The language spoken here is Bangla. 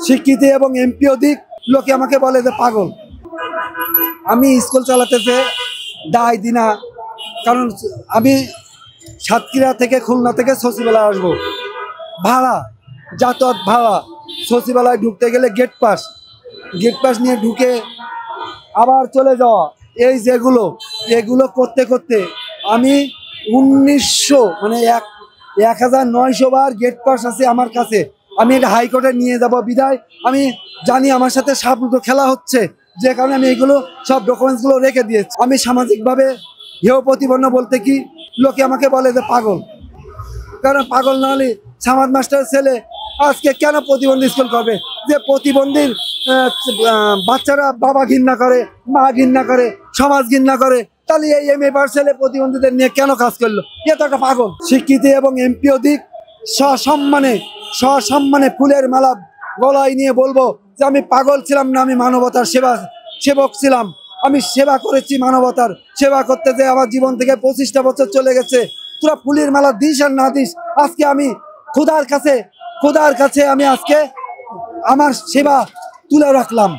স্বীকৃতি এবং এমপিও দিক, লোকে আমাকে বলে যে পাগল। আমি স্কুল চালাতেছে দায় দিনা, কারণ আমি সাতক্ষীরা থেকে খুলনা থেকে সচিবালয় আসবো, ভাড়া যাতায়াত ভাড়া, সচিবালয় ঢুকতে গেলে গেট পাস নিয়ে ঢুকে আবার চলে যাওয়া, এই এগুলো করতে করতে আমি 1900 মানে 1900 বার গেট পাস আছে আমার কাছে। আমি এটা হাইকোর্টে নিয়ে যাব বিধায় আমি জানি আমার সাথে সাবলুটো খেলা হচ্ছে, যে কারণে আমি এগুলো সব ডকুমেন্টসগুলো রেখে দিয়েছি। আমি সামাজিকভাবে হেয় প্রতিপন্ন বলতে কি, লোকে আমাকে বলে যে পাগল। কারণ পাগল না হলে সমাজ মাস্টারের ছেলে আজকে কেন প্রতিবন্ধী স্কুল করবে? যে প্রতিবন্ধীর বাচ্চারা বাবা ঘৃণা করে, মা ঘৃণা করে, সমাজ ঘৃণা করে, তাহলে এই এমএ পাস ছেলে প্রতিবন্ধীদের নিয়ে কেন কাজ করলো? এ তো একটা পাগল। স্বীকৃতি এবং এমপিও দিক, সসম্মানে ফুলের মালা গলায় নিয়ে বলবো যে আমি পাগল ছিলাম না, আমি মানবতার সেবক ছিলাম। আমি সেবা করেছি, মানবতার সেবা করতে যে আমার জীবন থেকে 25টা বছর চলে গেছে। তোরা ফুলের মালা দিস আর না দিস, আজকে আমি খোদার কাছে আমি আজকে আমার সেবা তুলে রাখলাম।